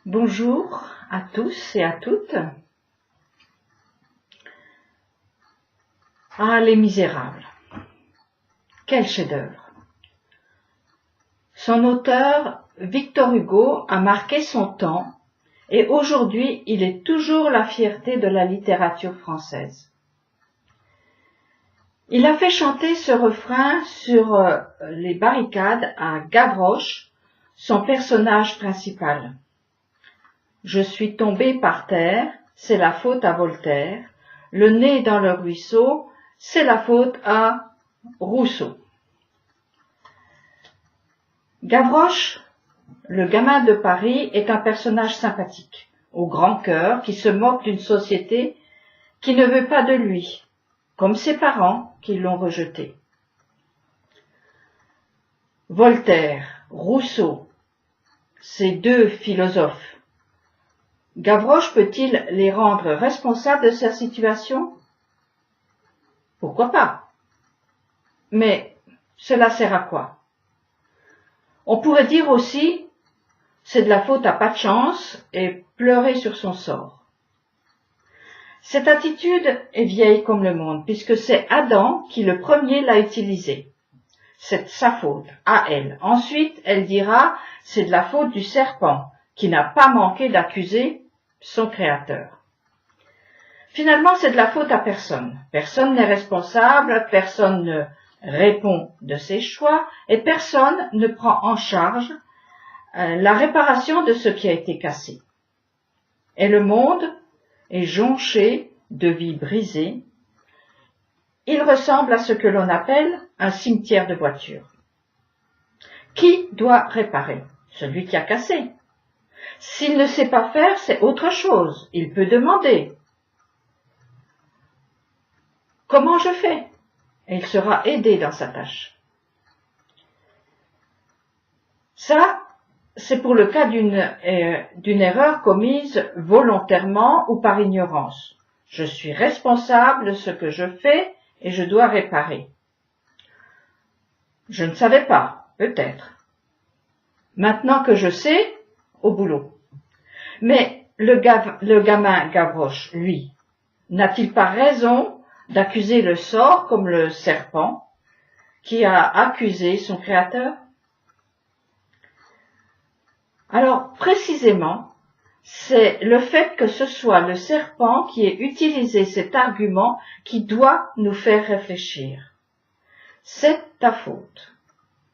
Bonjour à tous et à toutes. Ah, Les Misérables. Quel chef-d'œuvre! Son auteur, Victor Hugo, a marqué son temps et aujourd'hui il est toujours la fierté de la littérature française. Il a fait chanter ce refrain sur les barricades à Gavroche, son personnage principal. Je suis tombé par terre, c'est la faute à Voltaire. Le nez dans le ruisseau, c'est la faute à Rousseau. Gavroche, le gamin de Paris, est un personnage sympathique, au grand cœur, qui se moque d'une société qui ne veut pas de lui, comme ses parents qui l'ont rejeté. Voltaire, Rousseau, ces deux philosophes, Gavroche peut-il les rendre responsables de sa situation? Pourquoi pas? Mais cela sert à quoi? On pourrait dire aussi, c'est de la faute à pas de chance et pleurer sur son sort. Cette attitude est vieille comme le monde, puisque c'est Adam qui le premier l'a utilisée. C'est sa faute, à elle. Ensuite, elle dira, c'est de la faute du serpent, qui n'a pas manqué d'accuser son créateur. Finalement, c'est de la faute à personne. Personne n'est responsable, personne ne répond de ses choix et personne ne prend en charge la réparation de ce qui a été cassé. Et le monde est jonché de vies brisées. Il ressemble à ce que l'on appelle un cimetière de voitures. Qui doit réparer? Celui qui a cassé. S'il ne sait pas faire, c'est autre chose. Il peut demander. Comment je fais? Et il sera aidé dans sa tâche. Ça, c'est pour le cas d'une erreur commise volontairement ou par ignorance. Je suis responsable de ce que je fais et je dois réparer. Je ne savais pas, peut-être. Maintenant que je sais, au boulot. Mais le gamin Gavroche, lui, n'a-t-il pas raison d'accuser le sort comme le serpent qui a accusé son créateur? Alors, précisément, c'est le fait que ce soit le serpent qui ait utilisé cet argument qui doit nous faire réfléchir. C'est ta faute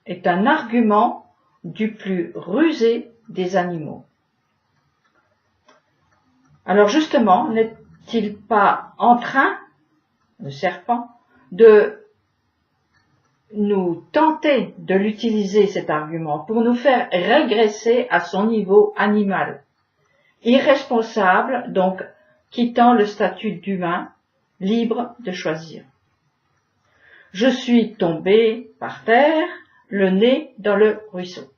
est un argument du plus rusé des animaux. Alors justement, n'est-il pas en train, le serpent, de nous tenter de l'utiliser cet argument pour nous faire régresser à son niveau animal, irresponsable, donc quittant le statut d'humain, libre de choisir. Je suis tombé par terre, le nez dans le ruisseau.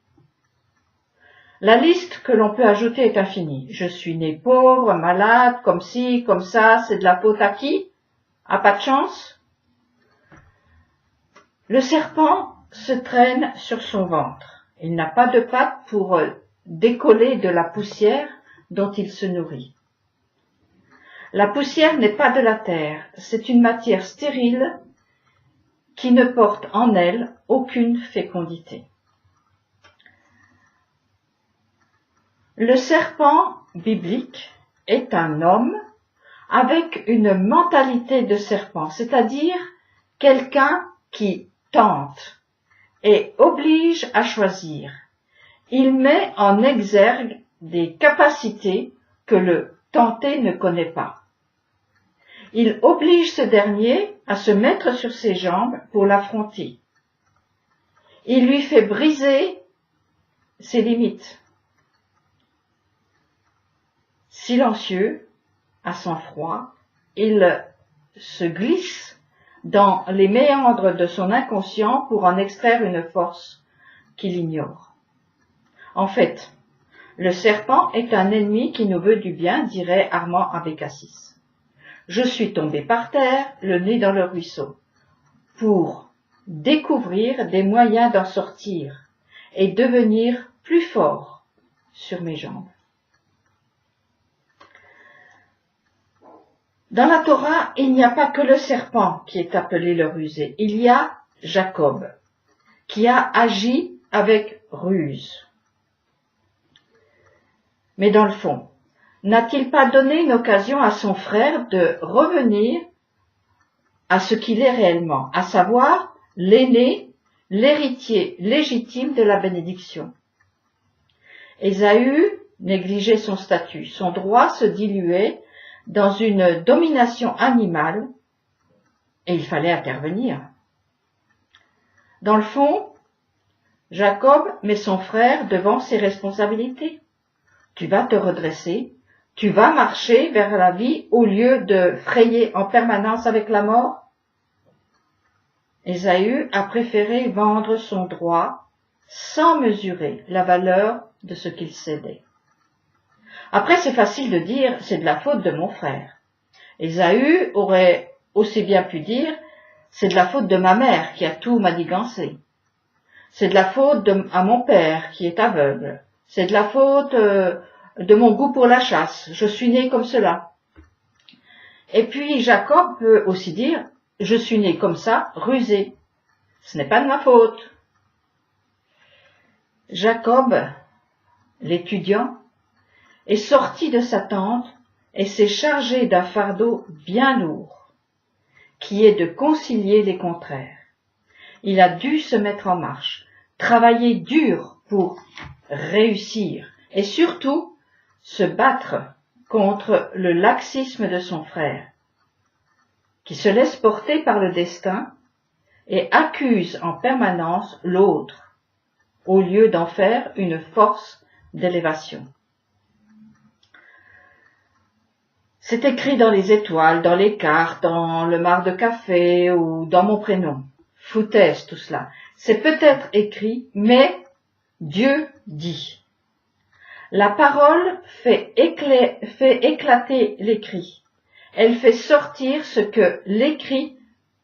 La liste que l'on peut ajouter est infinie. Je suis né pauvre, malade, comme ci, comme ça, c'est de la faute à qui? À pas de chance? Le serpent se traîne sur son ventre. Il n'a pas de pattes pour décoller de la poussière dont il se nourrit. La poussière n'est pas de la terre, c'est une matière stérile qui ne porte en elle aucune fécondité. Le serpent biblique est un homme avec une mentalité de serpent, c'est-à-dire quelqu'un qui tente et oblige à choisir. Il met en exergue des capacités que le tenté ne connaît pas. Il oblige ce dernier à se mettre sur ses jambes pour l'affronter. Il lui fait briser ses limites. Silencieux, à sang-froid, il se glisse dans les méandres de son inconscient pour en extraire une force qu'il ignore. En fait, le serpent est un ennemi qui nous veut du bien, dirait Armand Abécassis. Je suis tombé par terre, le nez dans le ruisseau, pour découvrir des moyens d'en sortir et devenir plus fort sur mes jambes. Dans la Torah, il n'y a pas que le serpent qui est appelé le rusé. Il y a Jacob, qui a agi avec ruse. Mais dans le fond, n'a-t-il pas donné une occasion à son frère de revenir à ce qu'il est réellement, à savoir l'aîné, l'héritier légitime de la bénédiction? Ésaü négligeait son statut, son droit se diluait dans une domination animale et il fallait intervenir. Dans le fond, Jacob met son frère devant ses responsabilités. Tu vas te redresser, tu vas marcher vers la vie au lieu de frayer en permanence avec la mort. Ésaü a préféré vendre son droit sans mesurer la valeur de ce qu'il cédait. Après, c'est facile de dire, c'est de la faute de mon frère. Ésaü aurait aussi bien pu dire, c'est de la faute de ma mère qui a tout manigancé. C'est de la faute à mon père qui est aveugle. C'est de la faute de mon goût pour la chasse. Je suis né comme cela. Et puis Jacob peut aussi dire, je suis né comme ça, rusé. Ce n'est pas de ma faute. Jacob, l'étudiant, est sorti de sa tente et s'est chargé d'un fardeau bien lourd, qui est de concilier les contraires. Il a dû se mettre en marche, travailler dur pour réussir et surtout se battre contre le laxisme de son frère, qui se laisse porter par le destin et accuse en permanence l'autre, au lieu d'en faire une force d'élévation. C'est écrit dans les étoiles, dans les cartes, dans le marc de café ou dans mon prénom. Foutaise tout cela. C'est peut-être écrit, mais Dieu dit. La parole fait éclater l'écrit. Elle fait sortir ce que l'écrit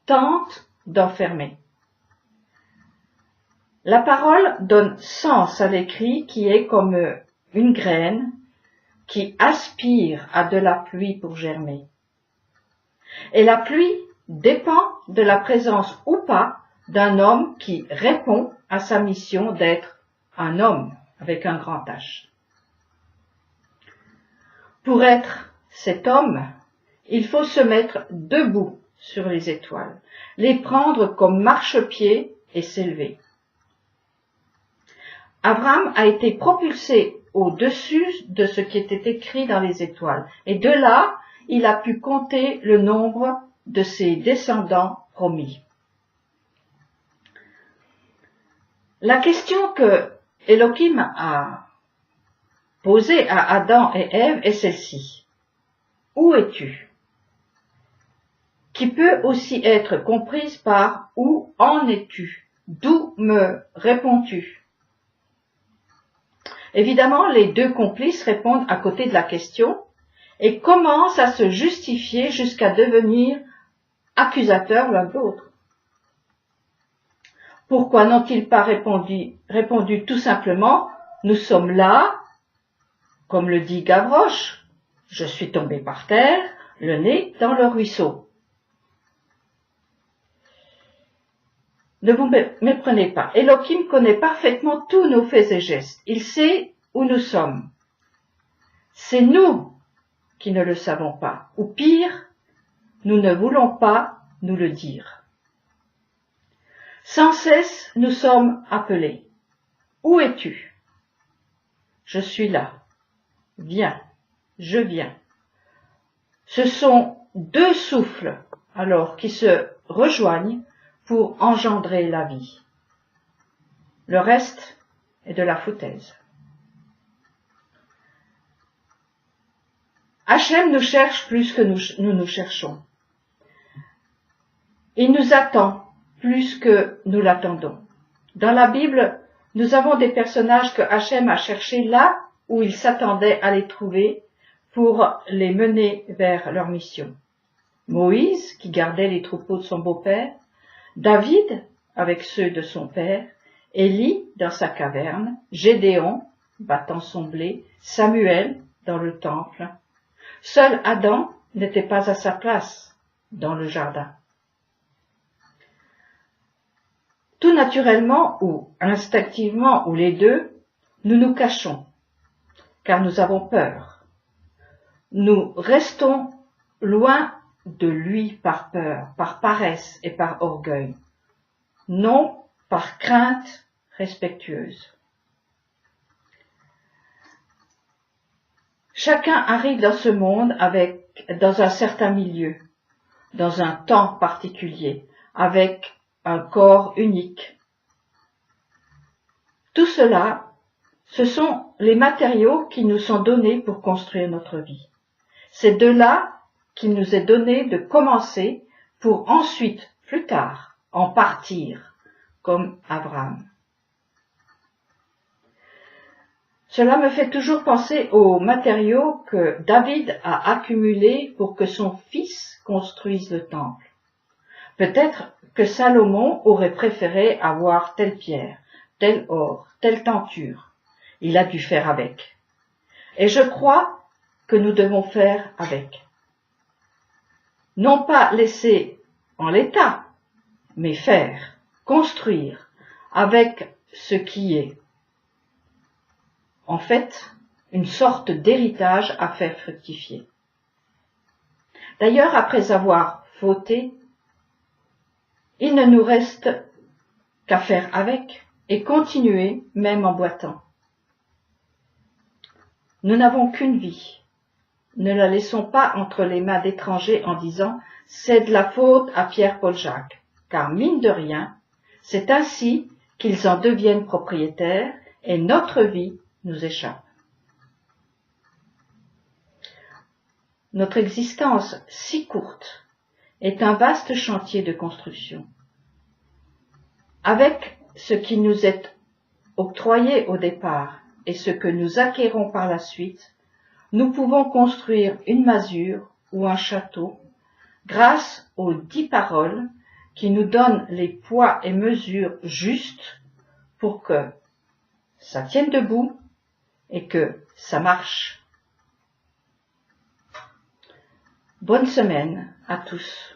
tente d'enfermer. La parole donne sens à l'écrit qui est comme une graine qui aspire à de la pluie pour germer. Et la pluie dépend de la présence ou pas d'un homme qui répond à sa mission d'être un homme avec un grand H. Pour être cet homme, il faut se mettre debout sur les étoiles, les prendre comme marchepied et s'élever. Abraham a été propulsé au-dessus de ce qui était écrit dans les étoiles, et de là, il a pu compter le nombre de ses descendants promis. La question que Elohim a posée à Adam et Ève est celle-ci. Où es-tu? Qui peut aussi être comprise par où en es-tu? D'où me réponds-tu? Évidemment, les deux complices répondent à côté de la question et commencent à se justifier jusqu'à devenir accusateurs l'un de l'autre. Pourquoi n'ont-ils pas répondu tout simplement « Nous sommes là », comme le dit Gavroche, « Je suis tombé par terre, le nez dans le ruisseau ». Ne vous méprenez pas, Elohim connaît parfaitement tous nos faits et gestes. Il sait où nous sommes. C'est nous qui ne le savons pas, ou pire, nous ne voulons pas nous le dire. Sans cesse, nous sommes appelés. Où es-tu? Je suis là. Viens, je viens. Ce sont deux souffles, alors, qui se rejoignent pour engendrer la vie. Le reste est de la foutaise. Hachem nous cherche plus que nous nous cherchons. Il nous attend plus que nous l'attendons. Dans la Bible, nous avons des personnages que Hachem a cherchés là où il s'attendait à les trouver pour les mener vers leur mission. Moïse, qui gardait les troupeaux de son beau-père, David, avec ceux de son père, Élie, dans sa caverne, Gédéon, battant son blé, Samuel, dans le temple. Seul Adam n'était pas à sa place dans le jardin. Tout naturellement ou instinctivement ou les deux, nous nous cachons, car nous avons peur. Nous restons loin de lui par peur, par paresse et par orgueil, non par crainte respectueuse. Chacun arrive dans ce monde dans un certain milieu, dans un temps particulier, avec un corps unique. Tout cela, ce sont les matériaux qui nous sont donnés pour construire notre vie. C'est de là qu'il nous est donné de commencer pour ensuite, plus tard, en partir, comme Abraham. Cela me fait toujours penser aux matériaux que David a accumulés pour que son fils construise le temple. Peut-être que Salomon aurait préféré avoir telle pierre, tel or, telle tenture. Il a dû faire avec. Et je crois que nous devons faire avec. Non pas laisser en l'état, mais faire, construire avec ce qui est. En fait, une sorte d'héritage à faire fructifier. D'ailleurs, après avoir fauté, il ne nous reste qu'à faire avec et continuer même en boitant. Nous n'avons qu'une vie. Ne la laissons pas entre les mains d'étrangers en disant « c'est de la faute à Pierre-Paul-Jacques », car mine de rien, c'est ainsi qu'ils en deviennent propriétaires et notre vie nous échappe. Notre existence si courte est un vaste chantier de construction. Avec ce qui nous est octroyé au départ et ce que nous acquérons par la suite, nous pouvons construire une masure ou un château grâce aux 10 paroles qui nous donnent les poids et mesures justes pour que ça tienne debout et que ça marche. Bonne semaine à tous.